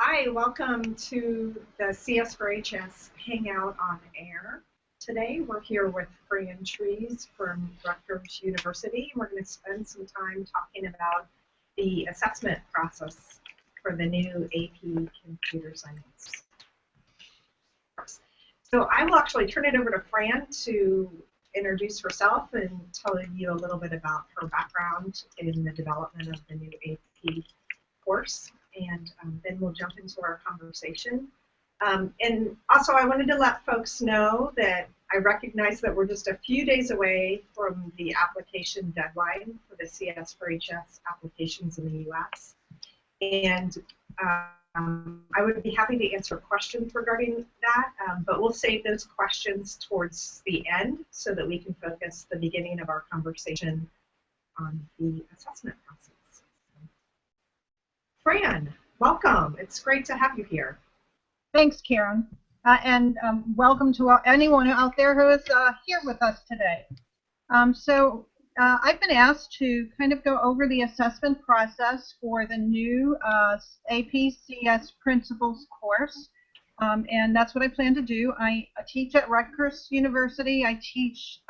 Hi, welcome to the CS4HS Hangout on Air. Today we're here with Fran Trees from Rutgers University. We're going to spend some time talking about the assessment process for the new AP Computer Science course. So I will actually turn it over to Fran to introduce herself and tell you a little bit about her background in the development of the new AP course, and then we'll jump into our conversation. And also, I wanted to let folks know that I recognize that we're just a few days away from the application deadline for the CS4HS applications in the US. And I would be happy to answer questions regarding that, but we'll save those questions towards the end so that we can focus the beginning of our conversation on the assessment process. Fran, welcome. It's great to have you here. Thanks, Karen. And welcome to anyone out there who is here with us today. I've been asked to kind of go over the assessment process for the new APCS Principles course. And that's what I plan to do. I teach at Rutgers University. I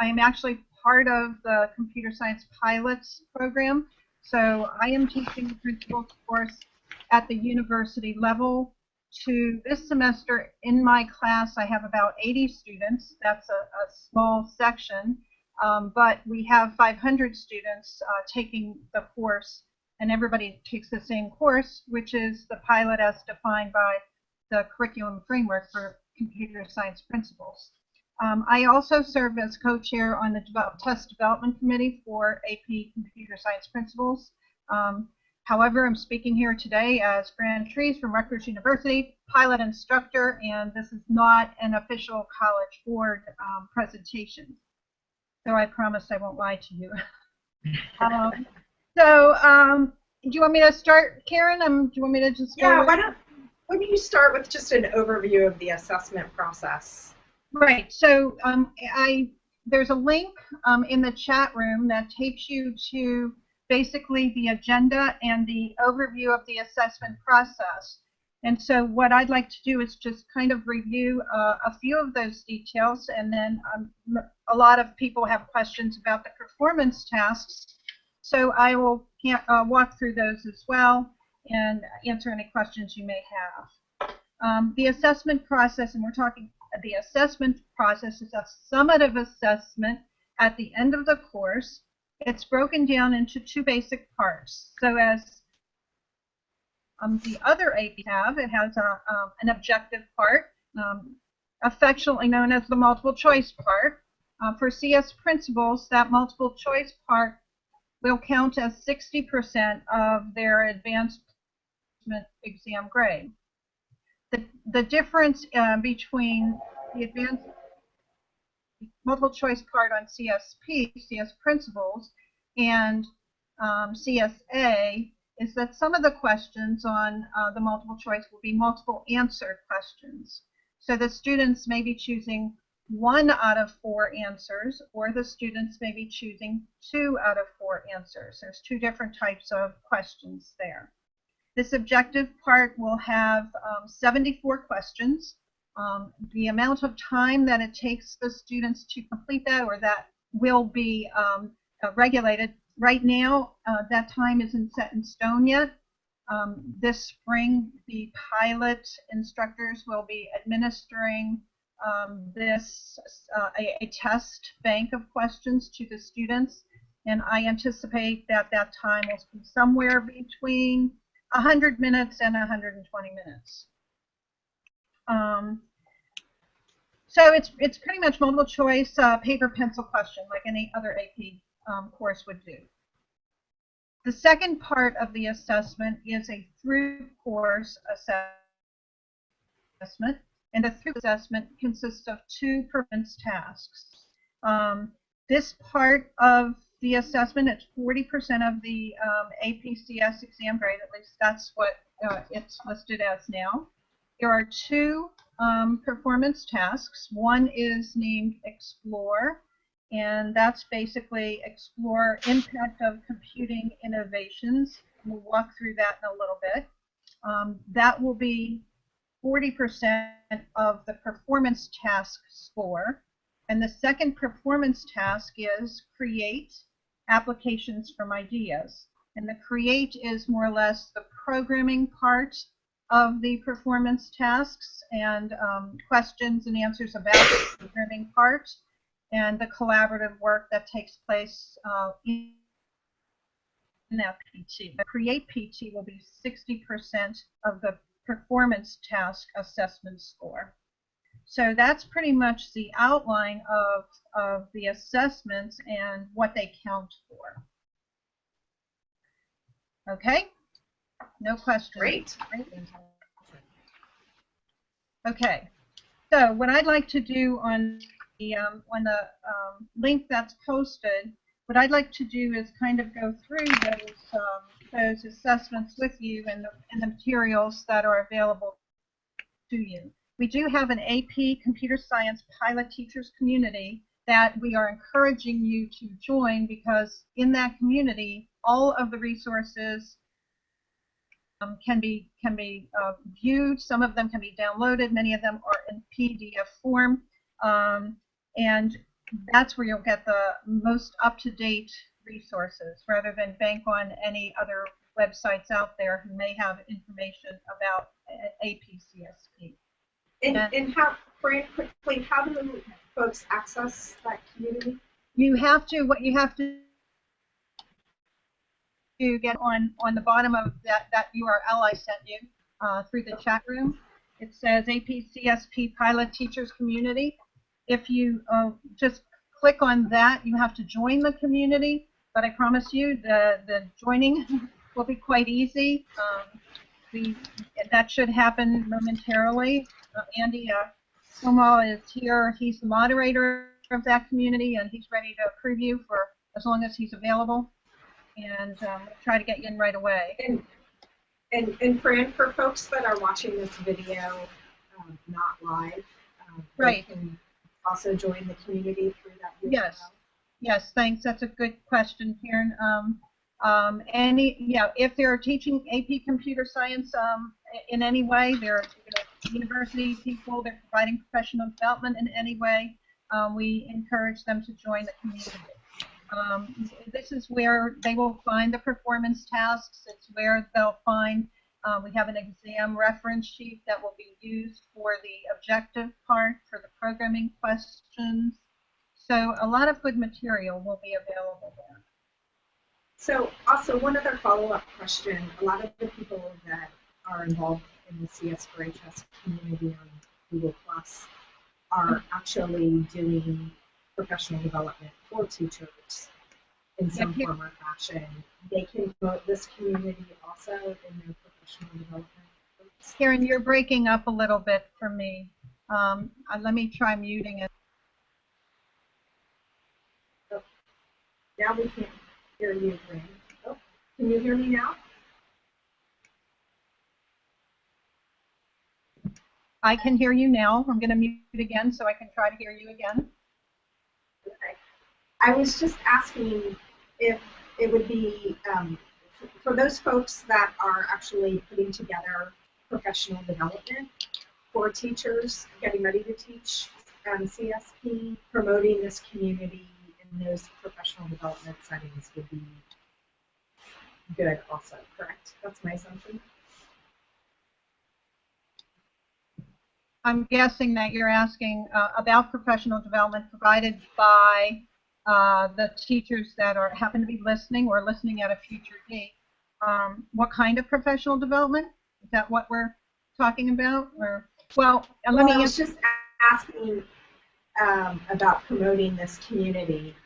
am actually part of the Computer Science Pilots program. So I am teaching the Principles course at the university level. This semester in my class, I have about 80 students. That's a small section, but we have 500 students taking the course, and everybody takes the same course, which is the pilot as defined by the curriculum framework for computer science principles. I also serve as co-chair on the test development committee for AP Computer Science Principles. However, I'm speaking here today as Fran Trees from Rutgers University, pilot instructor, and this is not an official College Board presentation. So I promise I won't lie to you. Do you want me to start, Karen? Do you want me to just go? Yeah, why don't you start with just an overview of the assessment process? Right. So there's a link in the chat room that takes you to basically the agenda and the overview of the assessment process. And so what I'd like to do is just kind of review a few of those details, and then a lot of people have questions about the performance tasks. So I will walk through those as well and answer any questions you may have. The assessment process, and we're talking the assessment process, is a summative assessment at the end of the course. It's broken down into two basic parts. So as the other AP have, it has an objective part, affectionately known as the multiple choice part. For CS Principles, that multiple choice part will count as 60% of their advanced exam grade. The difference between the advanced multiple choice part on CSP, CS Principles, and CSA is that some of the questions on the multiple choice will be multiple answer questions. So the students may be choosing 1 out of 4 answers, or the students may be choosing 2 out of 4 answers. There's 2 different types of questions there. This objective part will have 74 questions. The amount of time that it takes the students to complete that, or that will be regulated. Right now, that time isn't set in stone yet. This spring, the pilot instructors will be administering a test bank of questions to the students, and I anticipate that that time will be somewhere between 100 minutes and 120 minutes. So it's pretty much multiple choice paper pencil question like any other AP course would do. The second part of the assessment is a through course assessment, and a through assessment consists of 2 performance tasks. This part of the assessment, it's 40% of the APCS exam grade, at least that's what it's listed as now. There are 2 performance tasks. One is named Explore, and that's basically explore impact of computing innovations. We'll walk through that in a little bit. that will be 40% of the performance task score. And the second performance task is create applications from ideas. And the create is more or less the programming part of the performance tasks, and questions and answers about the programming part, and the collaborative work that takes place in that PT. The create PT will be 60% of the performance task assessment score. So that's pretty much the outline of the assessments and what they count for. Okay, no questions. Great. Okay, so what I'd like to do on the link that's posted, what I'd like to do is kind of go through those assessments with you and the materials that are available to you. We do have an AP Computer Science pilot teachers community that we are encouraging you to join, because in that community, all of the resources can be viewed. Some of them can be downloaded. Many of them are in PDF form, and that's where you'll get the most up-to-date resources, rather than bank on any other websites out there who may have information about AP-CSP. And how, Fran, quickly, how do folks access that community? What you have to get on the bottom of that URL I sent you through the chat room. It says AP-CSP Pilot Teachers Community. If you just click on that, you have to join the community, but I promise you the joining will be quite easy. That should happen momentarily. Andy Somal is here. He's the moderator of that community, and he's ready to approve you for as long as he's available. And we'll try to get you in right away. And Fran, for folks that are watching this video not live, right, they can also join the community through that URL. Yes, thanks. That's a good question, Karen. If they're teaching AP Computer Science in any way, they're university people, they're providing professional development in any way, we encourage them to join the community. This is where they will find the performance tasks. It's where they'll find, we have an exam reference sheet that will be used for the objective part, for the programming questions. So a lot of good material will be available there. So also one other follow-up question. A lot of the people that are involved in the CS4HS community on Google Plus are actually doing professional development for teachers in some form or fashion. They can promote this community also in their professional development groups. Karen, you're breaking up a little bit for me. Let me try muting it. Oh, now we can't hear you, Fran. Oh, can you hear me now? I can hear you now. I'm going to mute it again so I can try to hear you again. Okay. I was just asking if it would be, for those folks that are actually putting together professional development for teachers getting ready to teach CSP, promoting this community in those professional development settings would be good also, correct? That's my assumption. I'm guessing that you're asking about professional development provided by the teachers that happen to be listening or listening at a future date. What kind of professional development? Is that what we're talking about? Or I was just asking about promoting this community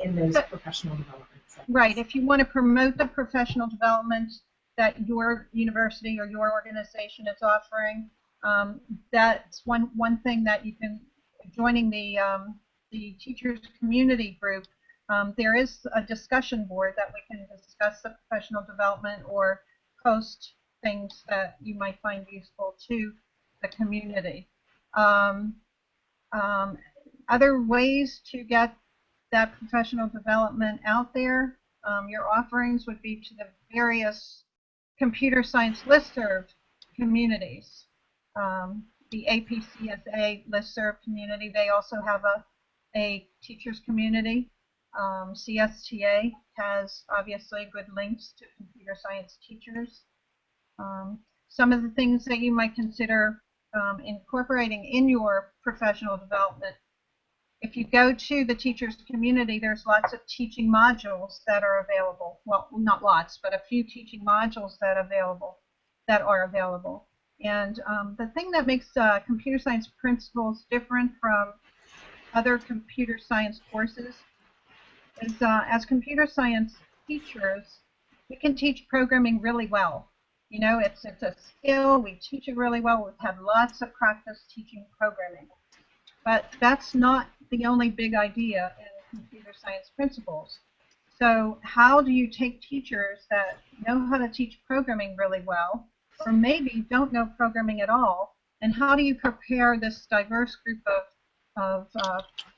in those professional development settings. Right. If you want to promote the professional development that your university or your organization is offering, that's one thing that you can, joining the teachers community group, there is a discussion board that we can discuss the professional development or post things that you might find useful to the community. Other ways to get that professional development out there, your offerings would be to the various computer science listserv communities. The APCSA listserv community, they also have a teachers community. CSTA has obviously good links to computer science teachers. Some of the things that you might consider incorporating in your professional development. If you go to the teachers community, there's lots of teaching modules that are available. Well, not lots, but a few teaching modules that are available. And the thing that makes computer science principles different from other computer science courses is as computer science teachers, we can teach programming really well. You know, it's a skill. We teach it really well. We've had lots of practice teaching programming. But that's not the only big idea in computer science principles. So how do you take teachers that know how to teach programming really well, or maybe don't know programming at all, and how do you prepare this diverse group of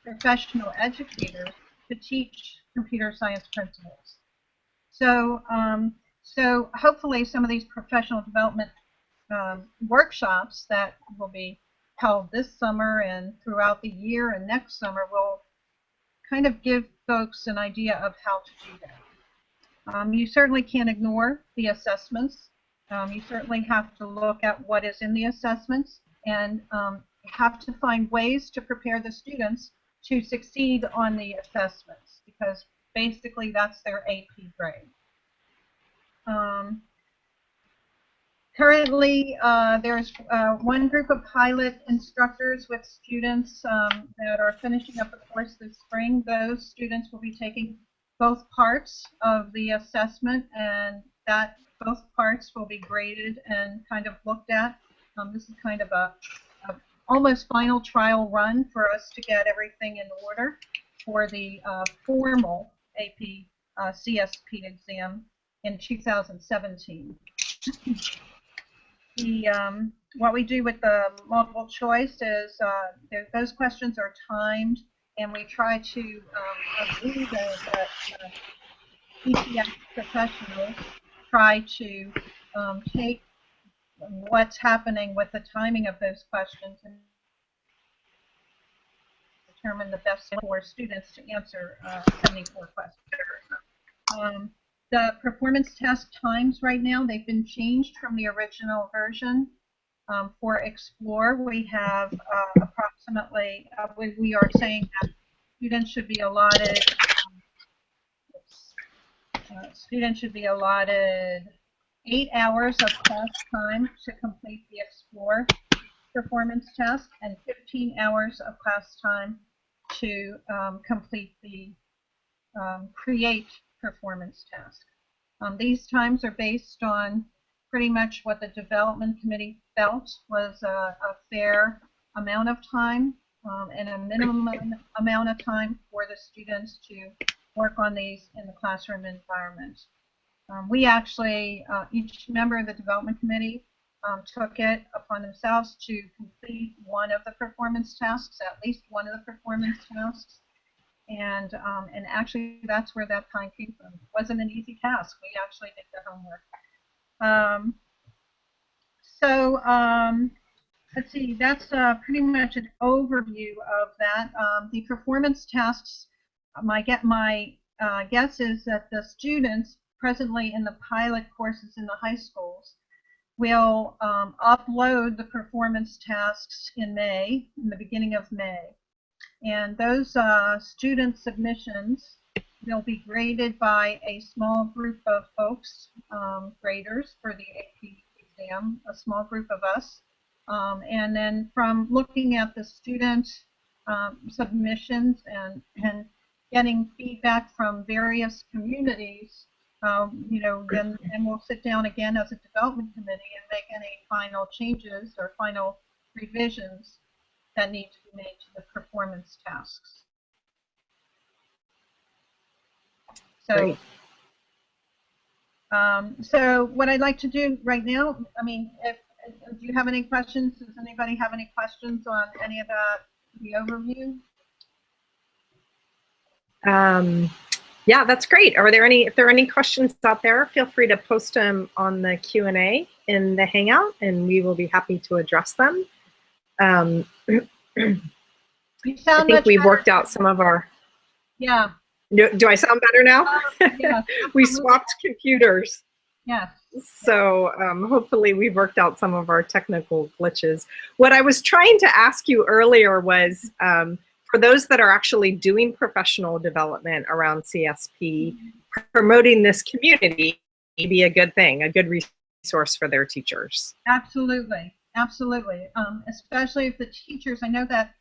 professional educators to teach computer science principles? So, so hopefully some of these professional development workshops that will be held this summer and throughout the year and next summer will kind of give folks an idea of how to do that. You certainly can't ignore the assessments. You certainly have to look at what is in the assessments and have to find ways to prepare the students to succeed on the assessments, because basically that's their AP grade. Currently, there's one group of pilot instructors with students that are finishing up a course this spring. Those students will be taking both parts of the assessment, and that both parts will be graded and kind of looked at. This is kind of a almost final trial run for us to get everything in order for the formal AP CSP exam in 2017. What we do with the multiple choice is those questions are timed, and we try to agree that ECS professionals try to take what's happening with the timing of those questions and determine the best for students to answer 74 questions. The performance test times right now, they've been changed from the original version. For Explore, we have approximately, we are saying that students should be allotted 8 hours of class time to complete the Explore performance test and 15 hours of class time to complete the Create performance task. These times are based on pretty much what the development committee felt was a fair amount of time and a minimum amount of time for the students to work on these in the classroom environment. We actually, each member of the development committee took it upon themselves to complete one of the performance tasks, at least one of the performance tasks. And actually, that's where that time came from. It wasn't an easy task. We actually did the homework. Let's see. That's pretty much an overview of that. The performance tasks. My guess is that the students presently in the pilot courses in the high schools will upload the performance tasks in May, in the beginning of May. And those student submissions will be graded by a small group of folks, graders for the AP exam, a small group of us. And then from looking at the student submissions and getting feedback from various communities, you know, then we'll sit down again as a development committee and make any final changes or final revisions that need to be made to the performance tasks. So, so what I'd like to do right now, I mean, do you have any questions? Does anybody have any questions on any of that, the overview? Yeah, that's great. Are there any, if there are any questions out there, feel free to post them on the Q&A in the Hangout, and we will be happy to address them. I You sound think much we've better. worked out some of our. Yeah. Do I sound better now? Yes, We swapped computers. yes. So hopefully we've worked out some of our technical glitches. What I was trying to ask you earlier was, for those that are actually doing professional development around CSP, promoting this community may be a good thing, a good resource for their teachers. Absolutely, absolutely. Especially if the teachers, I know that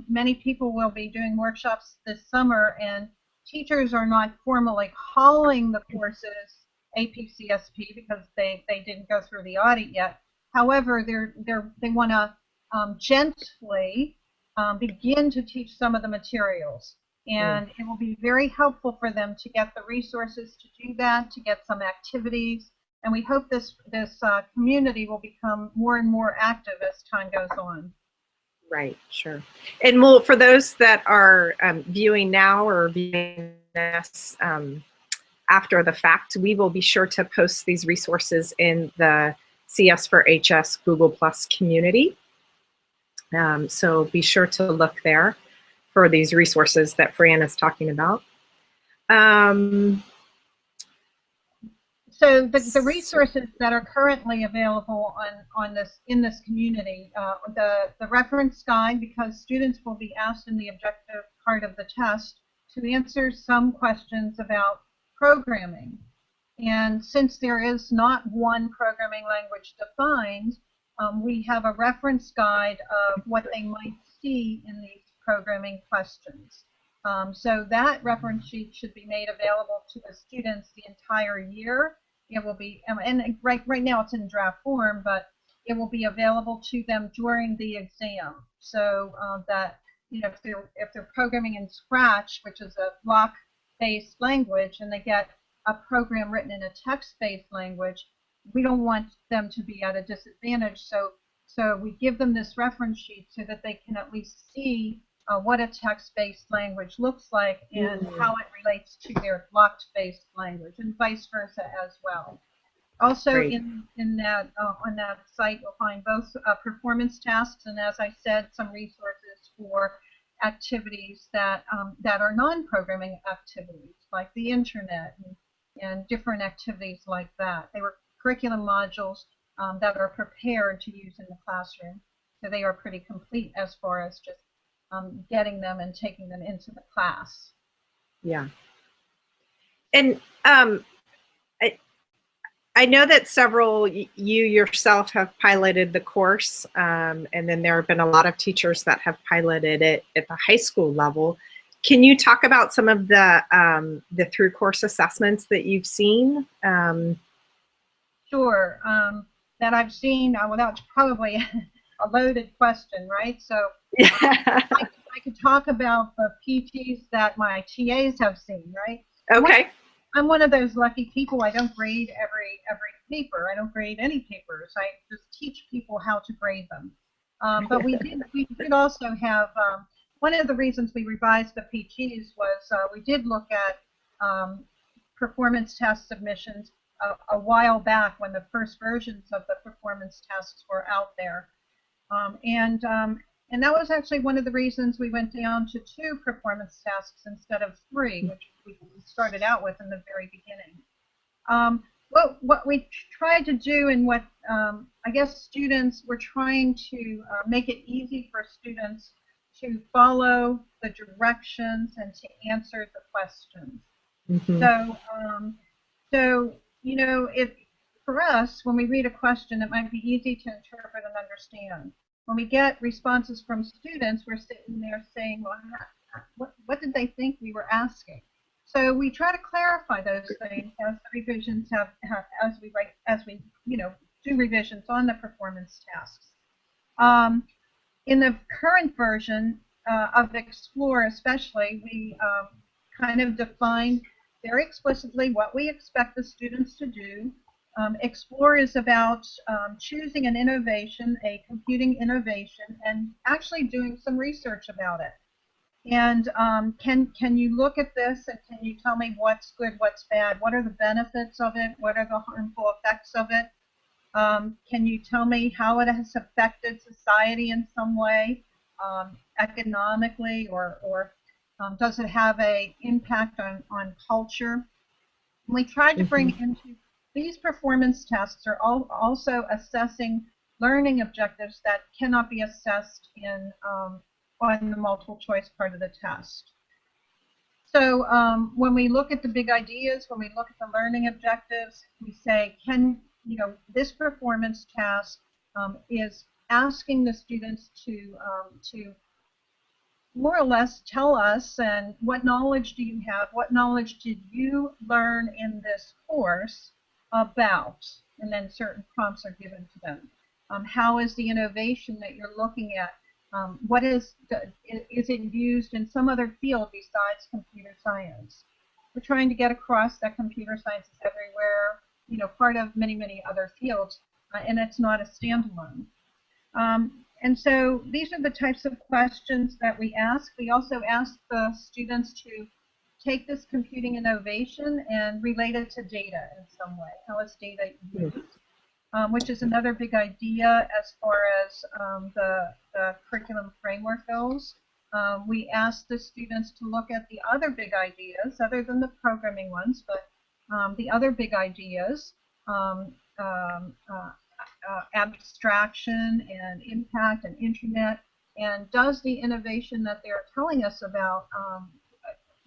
many people will be doing workshops this summer, and teachers are not formally calling the courses APCSP because they didn't go through the audit yet. However, they want to gently begin to teach some of the materials. And it will be very helpful for them to get the resources to do that, to get some activities. And we hope this community will become more and more active as time goes on. Right, sure. And we'll, for those that are viewing now or viewing this after the fact, we will be sure to post these resources in the CS for HS Google Plus community. So be sure to look there for these resources that Fran is talking about. So the resources that are currently available in this community, the reference guide, because students will be asked in the objective part of the test to answer some questions about programming. And since there is not one programming language defined, we have a reference guide of what they might see in these programming questions. So that reference sheet should be made available to the students the entire year. It will be, and right now it's in draft form, but it will be available to them during the exam. So that, you know, if they're programming in Scratch, which is a block-based language, and they get a program written in a text-based language, we don't want them to be at a disadvantage. So we give them this reference sheet so that they can at least see what a text-based language looks like and how it relates to their block-based language, and vice versa as well. Also, in that on that site, you'll find both performance tasks and, as I said, some resources for activities that that are non-programming activities, like the internet and different activities like that. They were curriculum modules that are prepared to use in the classroom, so they are pretty complete as far as just getting them and taking them into the class. Yeah. And I know that several, you yourself have piloted the course, and then there have been a lot of teachers that have piloted it at the high school level. Can you talk about some of the through course assessments that you've seen? Sure, that I've seen. Well, that's probably a loaded question, right? So I could talk about the PTs that my TAs have seen, right? Okay. I'm one of those lucky people. I don't grade every paper. I don't grade any papers. I just teach people how to grade them. But we did also have one of the reasons we revised the PTs was we did look at performance test submissions a while back when the first versions of the performance tests were out there, and that was actually one of the reasons we went down to 2 performance tasks instead of 3, which we started out with in the very beginning. What we tried to do, and what I guess students were trying to make it easy for students to follow the directions and to answer the questions. So you know, for us, when we read a question, it might be easy to interpret and understand. When we get responses from students, we're sitting there saying, well, what did they think we were asking? So we try to clarify those things as the revisions as we do revisions on the performance tasks. In the current version of Explore, especially, we kind of define very explicitly what we expect the students to do. Explore is about choosing an innovation, a computing innovation, and actually doing some research about it. And can you look at this and can you tell me what's good, what's bad? What are the benefits of it? What are the harmful effects of it? Can you tell me how it has affected society in some way, economically, or does it have an impact on culture? We tried to bring into these performance tests are also assessing learning objectives that cannot be assessed in on the multiple choice part of the test. So when we look at the big ideas, when we look at the learning objectives, we say, this performance task is asking the students to more or less tell us, and what knowledge do you have, what knowledge did you learn in this course about, and then certain prompts are given to them. How is the innovation that you're looking at? What is it used in some other field besides computer science? We're trying to get across that computer science is everywhere, part of many, many other fields, and it's not a standalone. And so these are the types of questions that we ask. We also ask the students to take this computing innovation and relate it to data in some way. How is data used? Which is another big idea as far as the curriculum framework goes. We ask the students to look at the other big ideas, other than the programming ones, but the other big ideas, abstraction and impact and internet, and does the innovation that they're telling us about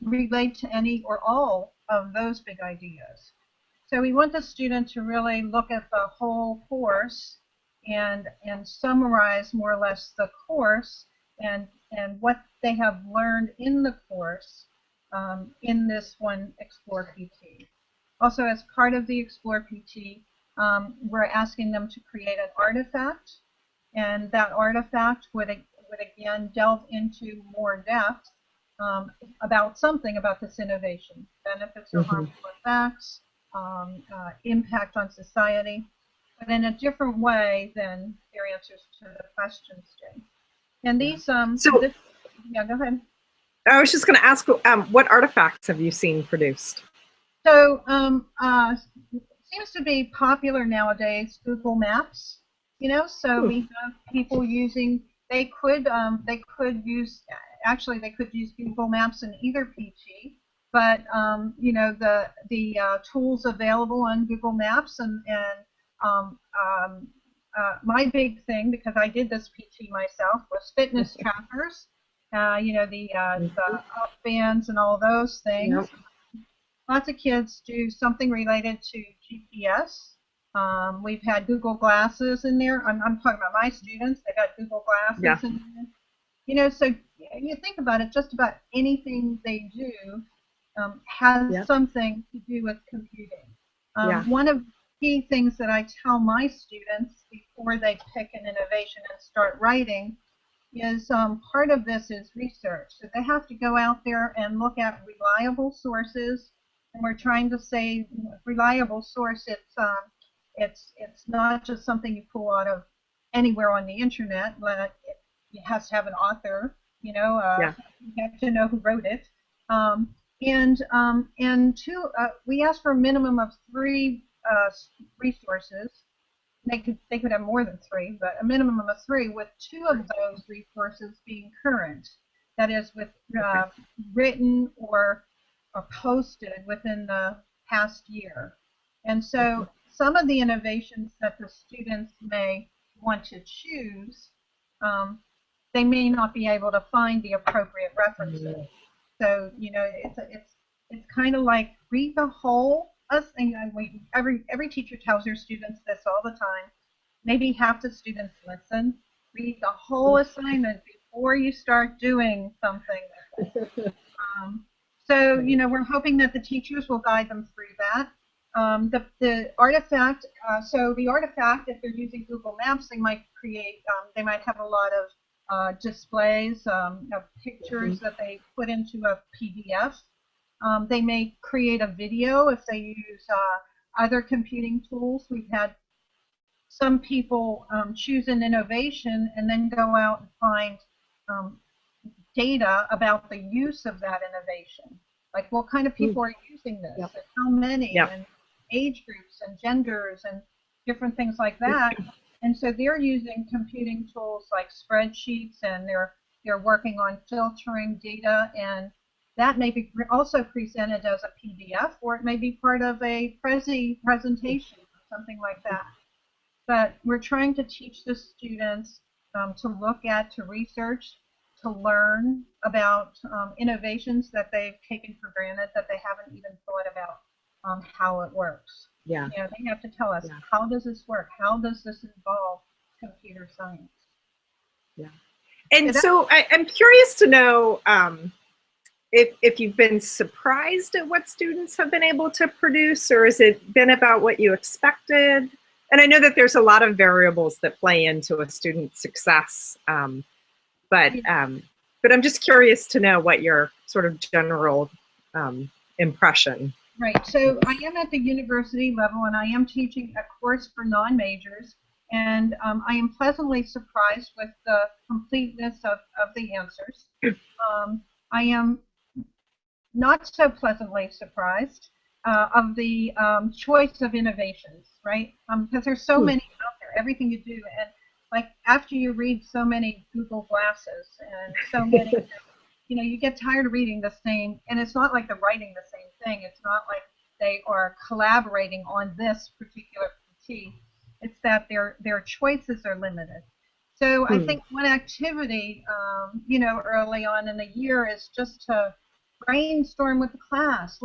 relate to any or all of those big ideas? So we want the student to really look at the whole course and summarize more or less the course and what they have learned in the course in this one Explore PT. Also, as part of the Explore PT, we're asking them to create an artifact, and that artifact would again delve into more depth about something about this innovation, benefits or harmful effects, impact on society, but in a different way than their answers to the questions did. And these, yeah, go ahead. I was just going to ask, what artifacts have you seen produced? So, seems to be popular nowadays, Google Maps. So we have people using. They could use. Actually, they could use Google Maps in either PT. But the tools available on Google Maps and my big thing, because I did this PT myself, was fitness trackers. The up bands and all those things. Yep. Lots of kids do something related to GPS. We've had Google Glasses in there. I'm talking about my students. They've got Google Glasses in there. So you think about it, just about anything they do has something to do with computing. One of the key things that I tell my students before they pick an innovation and start writing is part of this is research. So they have to go out there and look at reliable sources. And we're trying to say reliable source. It's not just something you pull out of anywhere on the internet. But it has to have an author. You have to know who wrote it. And two, we ask for a minimum of 3 resources. They could have more than 3, but a minimum of 3, with 2 of those resources being current. That is, with written or posted within the past year. And so some of the innovations that the students may want to choose, they may not be able to find the appropriate references. So it's kind of like read the whole. Every teacher tells their students this all the time. Maybe half the students listen. Read the whole assignment before you start doing something. So we're hoping that the teachers will guide them through that. The artifact. So the artifact, if they're using Google Maps, they might create. They might have a lot of displays of pictures that they put into a PDF. They may create a video if they use other computing tools. We've had some people choose an innovation and then go out and find data about the use of that innovation. Like what kind of people are using this, Yep. and how many, Yep. and age groups and genders and different things like that. And so they're using computing tools like spreadsheets, and they're working on filtering data, and that may be also presented as a PDF, or it may be part of a presentation or something like that. But we're trying to teach the students to look at, to research, to learn about innovations that they've taken for granted, that they haven't even thought about how it works. Yeah. You know, they have to tell us, how does this work? How does this involve computer science? Yeah. And so I'm curious to know if you've been surprised at what students have been able to produce, or has it been about what you expected? And I know that there's a lot of variables that play into a student's success, but I'm just curious to know what your sort of general impression. Right. So I am at the university level, and I am teaching a course for non-majors, and I am pleasantly surprised with the completeness of the answers. I am not so pleasantly surprised of the choice of innovations, right? Because there's so many out there, everything you do, and like after you read so many Google Glasses and so many, you know, you get tired of reading the same, and it's not like they're writing the same thing. It's not like they are collaborating on this particular PT. It's that their choices are limited. So I think one activity, you know, early on in the year is just to brainstorm with the class.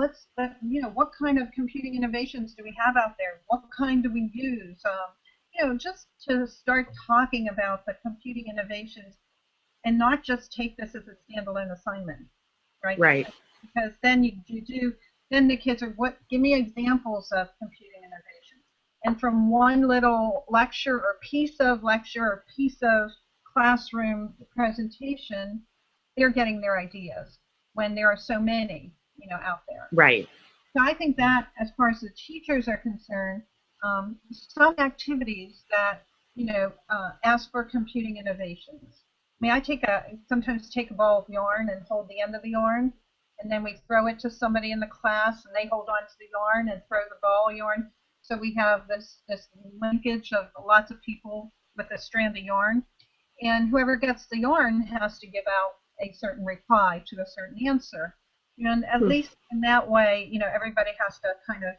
You know, what kind of computing innovations do we have out there? What kind do we use? You know, just to start talking about the computing innovations, and not just take this as a standalone assignment, right? Right. Because then then the kids are, give me examples of computing innovations. And from one little lecture or piece of classroom presentation, they're getting their ideas when there are so many, you know, out there. Right. So I think that, as far as the teachers are concerned, some activities that, you know, ask for computing innovations. I mean, I sometimes take a ball of yarn and hold the end of the yarn, and then we throw it to somebody in the class, and they hold on to the yarn and throw the ball of yarn. So we have this linkage of lots of people with a strand of yarn, and whoever gets the yarn has to give out a certain reply to a certain answer. And at least in that way, you know, everybody has to kind of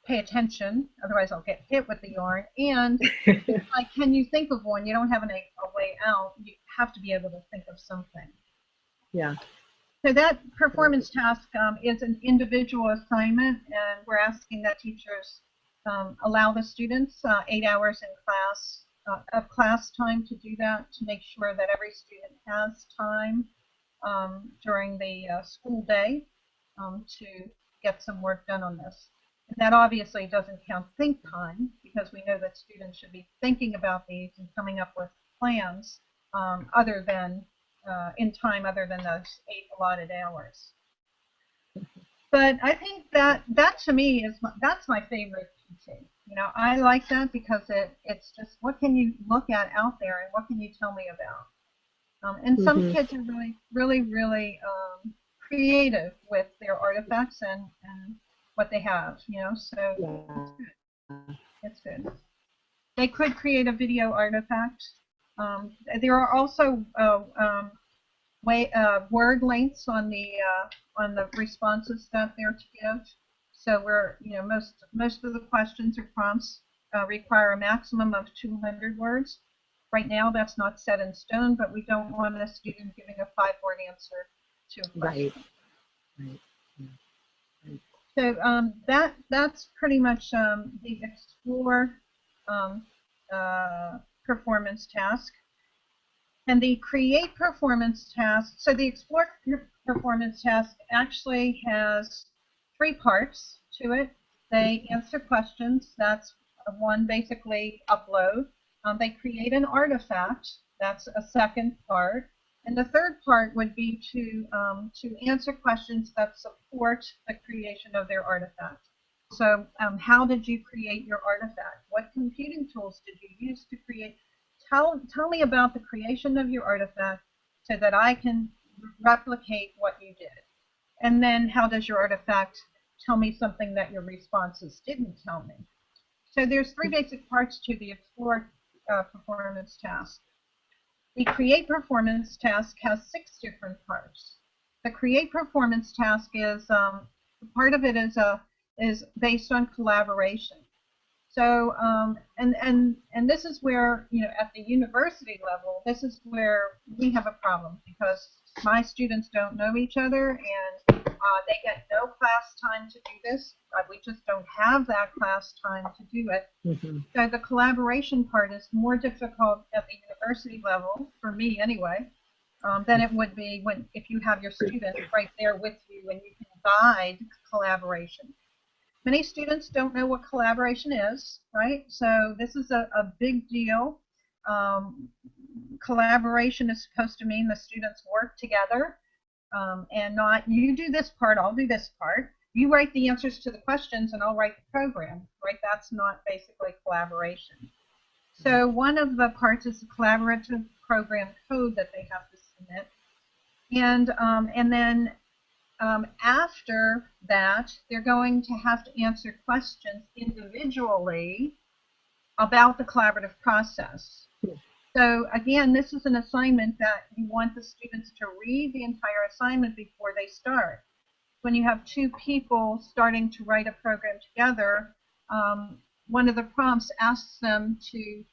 pay attention, otherwise I'll get hit with the yarn. And like, can you think of one? You don't have a way out. You have to be able to think of something. Yeah. So that performance task is an individual assignment, and we're asking that teachers allow the students 8 hours in class of class time to do that, to make sure that every student has time during the school day to get some work done on this. And that obviously doesn't count think time, because we know that students should be thinking about these and coming up with plans other than in time other than those 8 allotted hours. But I think that to me that's my favorite teaching. You know, I like that because it's just, what can you look at out there, and what can you tell me about? And some kids are really creative with their artifacts and what they have, you know, so it's good. They could create a video artifact. There are also word lengths on the responses that they're to give. So you know, most of the questions or prompts require a maximum of 200 words. Right now, that's not set in stone, but we don't want a student giving a 5-word answer to a question. Right. So that's pretty much the Explore performance task. And the Create performance task, so the Explore performance task actually has 3 parts to it. They answer questions, that's one basically upload. They create an artifact, that's a second part. And the third part would be to answer questions that support the creation of their artifact. So how did you create your artifact? What computing tools did you use to create? Tell me about the creation of your artifact, so that I can replicate what you did. And then how does your artifact tell me something that your responses didn't tell me? So there's three basic parts to the explore performance task. The create performance task has 6 different parts. The create performance task is part of it is based on collaboration. So and this is where, you know, at the university level, this is where we have a problem, because my students don't know each other, and they get no class time to do this. We just don't have that class time to do it. So the collaboration part is more difficult at the university level, for me anyway, than it would be if you have your students right there with you and you can guide collaboration. Many students don't know what collaboration is, right? So this is a big deal. Collaboration is supposed to mean the students work together, and not you do this part, I'll do this part. You write the answers to the questions and I'll write the program, right? That's not basically collaboration. So one of the parts is the collaborative program code that they have to submit. And then after that, they're going to have to answer questions individually about the collaborative process. So again, this is an assignment that you want the students to read the entire assignment before they start. When you have 2 people starting to write a program together, one of the prompts asks them to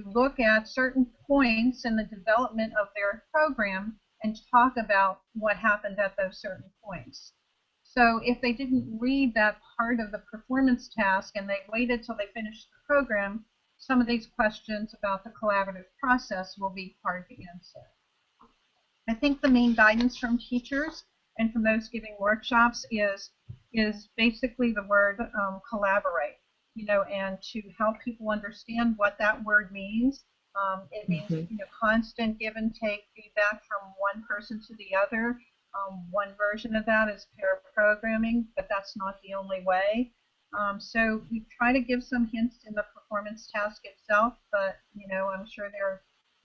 look at certain points in the development of their program and talk about what happened at those certain points. So if they didn't read that part of the performance task and they waited till they finished the program, some of these questions about the collaborative process will be hard to answer. I think the main guidance from teachers and from those giving workshops is basically the word collaborate, you know, and to help people understand what that word means. It means, you know, constant give and take feedback from one person to the other. One version of that is pair programming, but that's not the only way. So we try to give some hints in the performance task itself, but, you know, I'm sure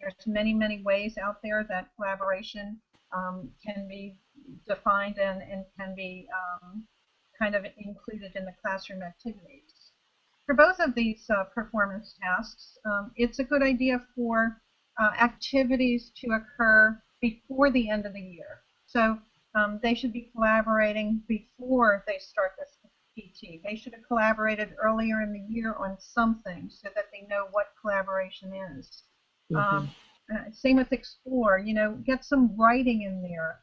there's many, many ways out there that collaboration can be defined and can be kind of included in the classroom activities. For both of these performance tasks, it's a good idea for activities to occur before the end of the year. So they should be collaborating before they start this PT. They should have collaborated earlier in the year on something so that they know what collaboration is. Same with Explore, you know, get some writing in there.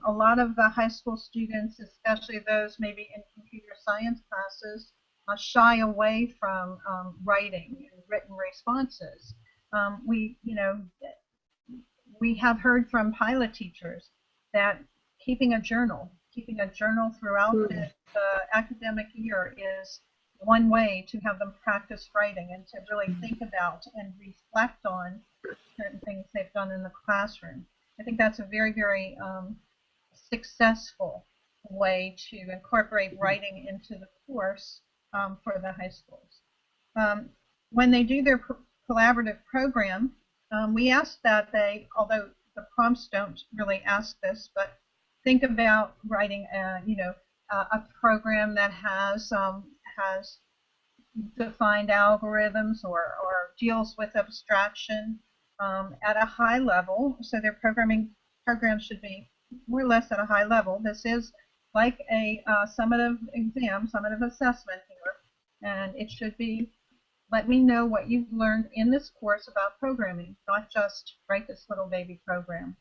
A lot of the high school students, especially those maybe in computer science classes, shy away from writing and written responses. We have heard from pilot teachers that keeping a journal throughout the academic year is one way to have them practice writing and to really think about and reflect on certain things they've done in the classroom. I think that's a very, very successful way to incorporate writing into the course for the high schools. When they do their collaborative program, we ask that they, although the prompts don't really ask this, but think about writing a program that has defined algorithms or deals with abstraction at a high level. So their program should be more or less at a high level. This is like a summative exam, summative assessment here, and it should be, let me know what you've learned in this course about programming, not just write this little baby program.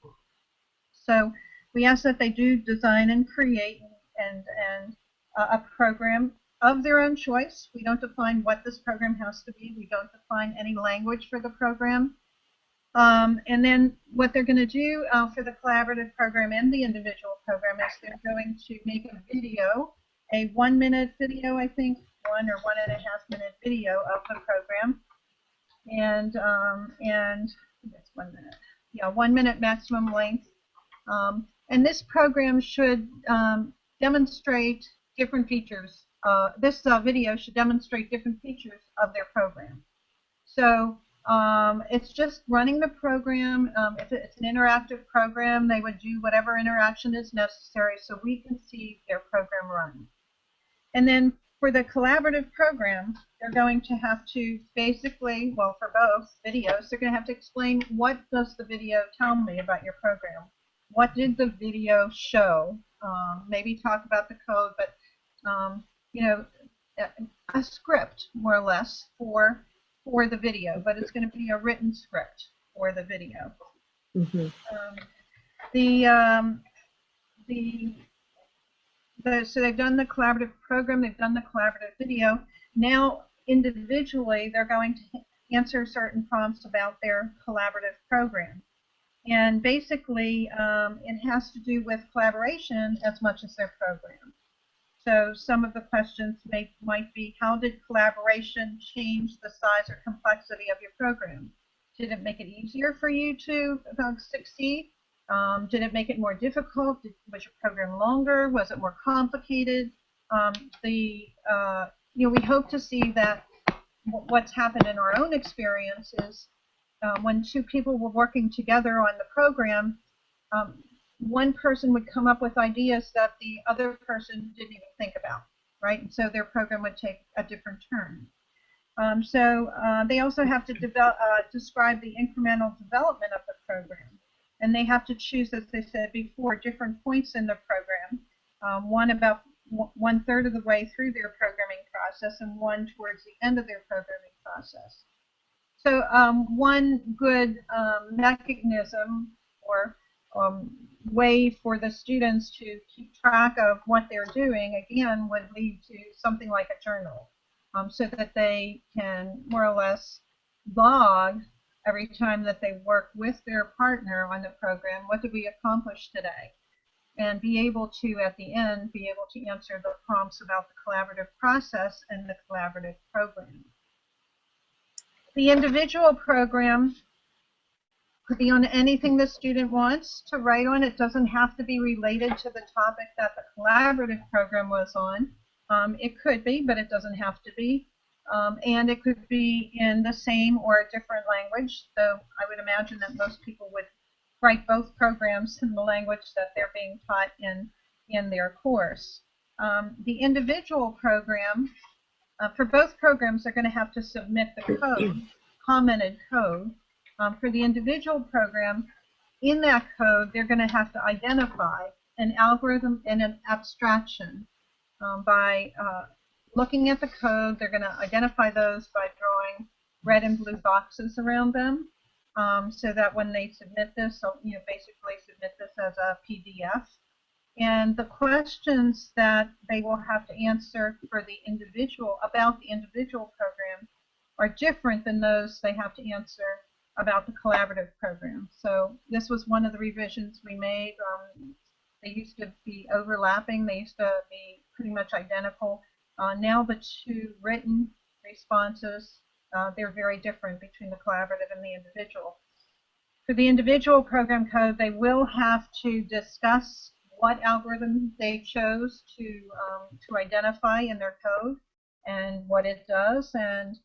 So we ask that they do design and create and a program of their own choice. We don't define what this program has to be. We don't define any language for the program. And then what they're going to do for the collaborative program and the individual program is they're going to make a video, a 1-minute video, I think, 1 or 1.5 minute video of the program. And that's 1 minute. Yeah, 1 minute maximum length. And this program should demonstrate different features. This video should demonstrate different features of their program. So It's just running the program. If it's an interactive program, they would do whatever interaction is necessary so we can see their program run. And then for the collaborative program, they're going to have to basically, well, for both videos, they're going to have to explain, what does the video tell me about your program? What did the video show? Maybe talk about the code, but you know, a script more or less for the video, but it's going to be a written script for the video. Mm-hmm. So they've done the collaborative program, they've done the collaborative video. Now, individually, they're going to answer certain prompts about their collaborative program. And basically, it has to do with collaboration as much as their program. So some of the questions might be, how did collaboration change the size or complexity of your program? Did it make it easier for you to succeed? Did it make it more difficult? Was your program longer? Was it more complicated? We hope to see that what's happened in our own experience is when two people were working together on the program, one person would come up with ideas that the other person didn't even think about, right? And so their program would take a different turn. They also have to describe the incremental development of the program. And they have to choose, as I said before, different points in the program, one about 1/3 of the way through their programming process and one towards the end of their programming process. So one good mechanism or way for the students to keep track of what they're doing, again, would lead to something like a journal, so that they can more or less log every time that they work with their partner on the program, what did we accomplish today? And be able to, at the end, be able to answer the prompts about the collaborative process and the collaborative program. The individual program could be on anything the student wants to write on. It doesn't have to be related to the topic that the collaborative program was on. It could be, but it doesn't have to be. And it could be in the same or a different language, though I would imagine that most people would write both programs in the language that they're being taught in their course. The individual program, for both programs, they're going to have to submit the code, commented code. For the individual program, in that code, they're going to have to identify an algorithm and an abstraction by looking at the code. They're going to identify those by drawing red and blue boxes around them, so that when they submit this, they'll basically submit this as a PDF. And the questions that they will have to answer for the individual, about the individual program, are different than those they have to answer about the collaborative program. So this was one of the revisions we made. They used to be overlapping. They used to be pretty much identical. Now the two written responses, they're very different between the collaborative and the individual. For the individual program code, they will have to discuss what algorithm they chose to identify in their code and what it does, and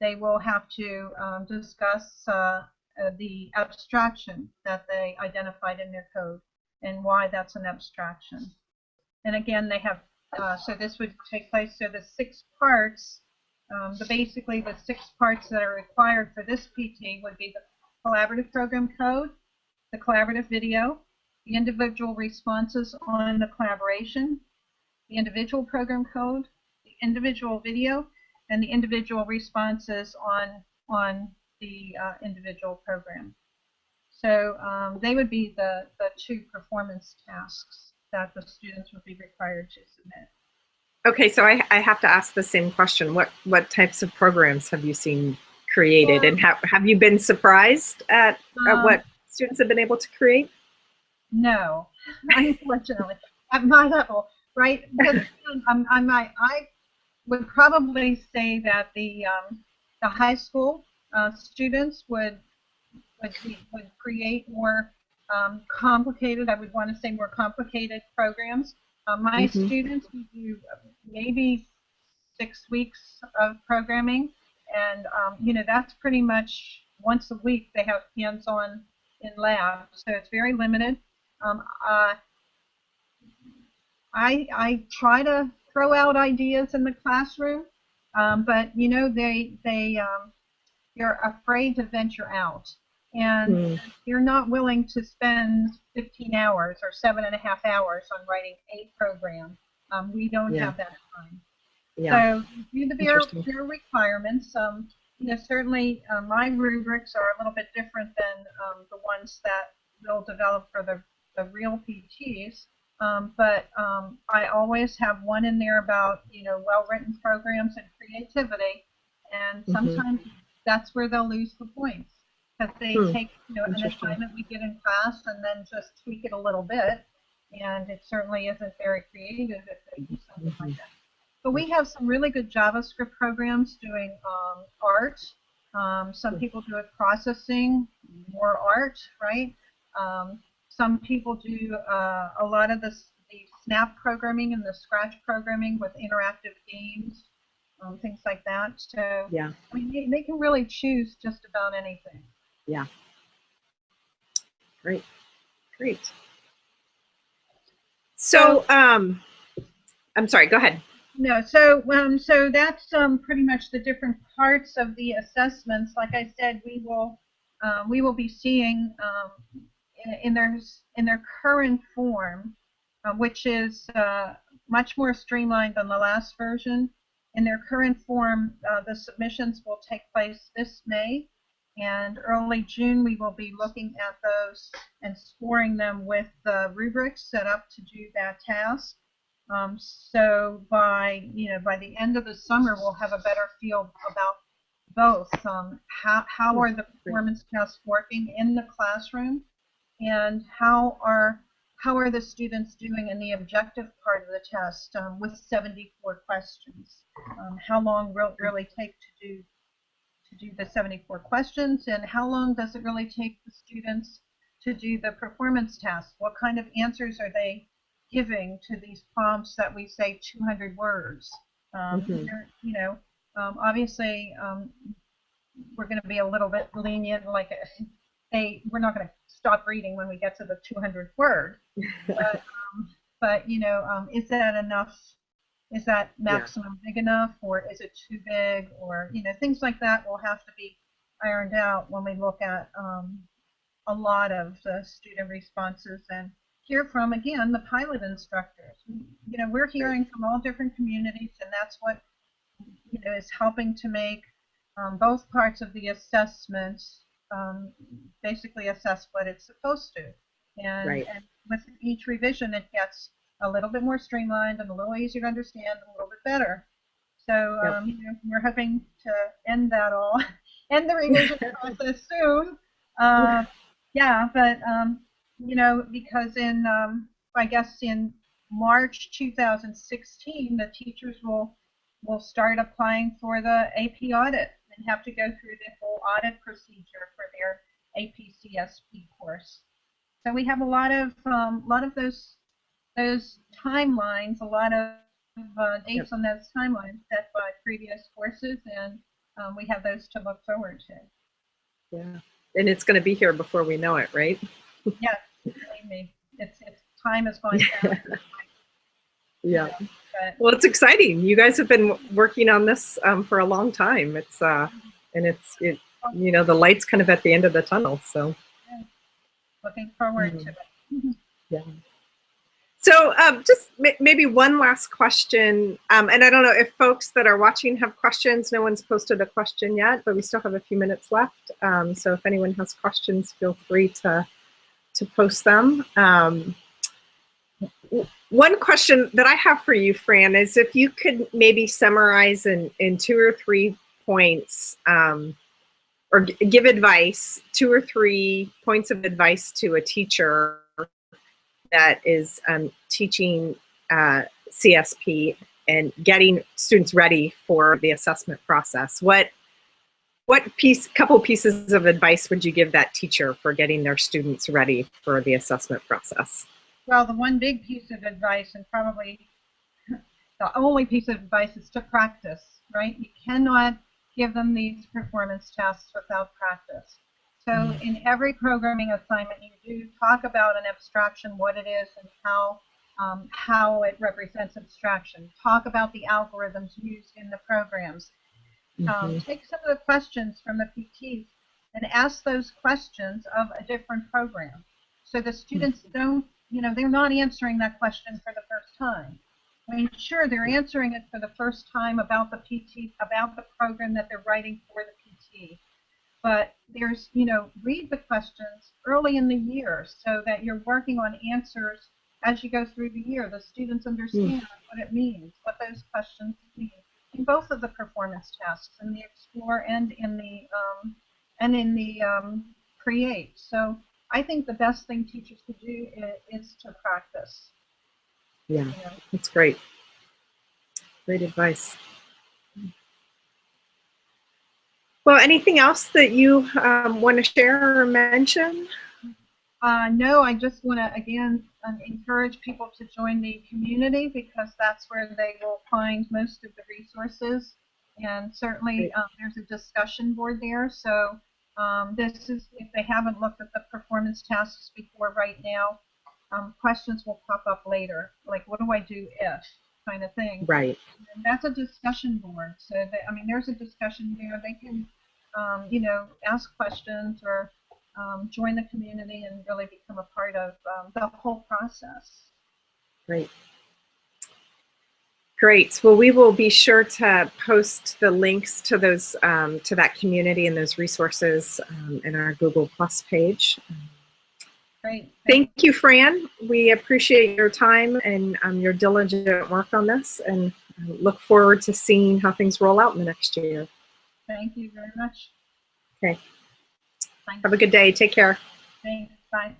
they will have to discuss the abstraction that they identified in their code and why that's an abstraction. And again, they have, so this would take place, so the 6 parts, basically the 6 parts that are required for this PT would be the collaborative program code, the collaborative video, the individual responses on the collaboration, the individual program code, the individual video, and the individual responses on the individual program. So they would be the 2 performance tasks that the students would be required to submit. Okay, so I have to ask the same question. What types of programs have you seen created, and have you been surprised at what students have been able to create? No, unfortunately, at my level, right? Because I would probably say that the high school students would create more complicated, I would want to say more complicated programs. My students would do maybe 6 weeks of programming, and that's pretty much once a week they have hands-on in lab, so it's very limited. I try to throw out ideas in the classroom, but you know they're afraid to venture out, and they're not willing to spend 15 hours or 7.5 hours on writing a program. We don't have that time. So due to their requirements, you know, certainly my rubrics are a little bit different than the ones that we'll develop for the real PTs. But I always have one in there about, you know, well-written programs and creativity, and sometimes that's where they'll lose the points, because they take, you know, an assignment we get in class and then just tweak it a little bit, and it certainly isn't very creative if they do something like that. But we have some really good JavaScript programs doing art. Some people do it processing, more art, right? Some people do a lot of the snap programming and the scratch programming with interactive games, things like that. So I mean, they can really choose just about anything. Yeah. Great. Great. So I'm sorry. Go ahead. No, so so that's pretty much the different parts of the assessments. Like I said, we will be seeing in their current form, which is much more streamlined than the last version. In their current form, the submissions will take place this May, and early June we will be looking at those and scoring them with the rubrics set up to do that task. So by the end of the summer, we'll have a better feel about both. How are the performance tests working in the classroom, and how are the students doing in the objective part of the test with 74 questions? How long will it really take to do the 74 questions, and how long does it really take the students to do the performance test? What kind of answers are they giving to these prompts that we say 200 words? You know, obviously we're going to be a little bit lenient, like we're not going to stop reading when we get to the 200th word. But you know, is that enough? Is that maximum big enough, or is it too big? Or, you know, things like that will have to be ironed out when we look at a lot of the student responses and hear from, again, the pilot instructors. You know, we're hearing from all different communities, and that's what, you know, is helping to make both parts of the assessment basically assess what it's supposed to. And with each revision, it gets a little bit more streamlined and a little easier to understand, and a little bit better. So you know, we're hoping to end the revision process soon. Yeah, but you know, because I guess in March 2016, the teachers will start applying for the AP audit and have to go through the whole audit procedure for their AP CSP course. So we have a lot of those timelines, a lot of dates on those timelines set by previous courses, and we have those to look forward to. Yeah, and it's going to be here before we know it, right? Yes, believe me, it's time has gone down. Yeah. But, well, it's exciting. You guys have been working on this for a long time. It's and you know, the light's kind of at the end of the tunnel. So looking forward to it. Yeah. So just maybe one last question, and I don't know if folks that are watching have questions. No one's posted a question yet, but we still have a few minutes left. So if anyone has questions, feel free to post them. One question that I have for you, Fran, is if you could maybe summarize in 2 or 3 points, or give advice, 2 or 3 points of advice to a teacher that is teaching CSP and getting students ready for the assessment process. What couple pieces of advice would you give that teacher for getting their students ready for the assessment process? Well, the one big piece of advice, and probably the only piece of advice, is to practice, right? You cannot give them these performance tasks without practice. So in every programming assignment you do, talk about an abstraction, what it is, and how it represents abstraction. Talk about the algorithms used in the programs. Take some of the questions from the PTs and ask those questions of a different program. So the students don't, they're not answering that question for the first time. I mean, sure, they're answering it for the first time about the PT, about the program that they're writing for the PT. But there's, read the questions early in the year so that you're working on answers as you go through the year. The students understand what it means, what those questions mean, in both of the performance tasks, in the explore and in the create. So I think the best thing teachers could do is to practice. Yeah, that's great. Great advice. Well, anything else that you want to share or mention? No, I just want to, again, encourage people to join the community, because that's where they will find most of the resources. And certainly there's a discussion board there. So this is, if they haven't looked at the performance tasks before right now, questions will pop up later, like what do I do if, kind of thing. Right. And that's a discussion board. So that, I mean, there's a discussion there. They can, ask questions or join the community and really become a part of the whole process. Great. Great. Well, we will be sure to post the links to those to that community and those resources in our Google Plus page. Great. Thank you, Fran. We appreciate your time and your diligent work on this, and look forward to seeing how things roll out in the next year. Thank you very much. Okay. Thanks. Have a good day. Take care. Thanks. Bye.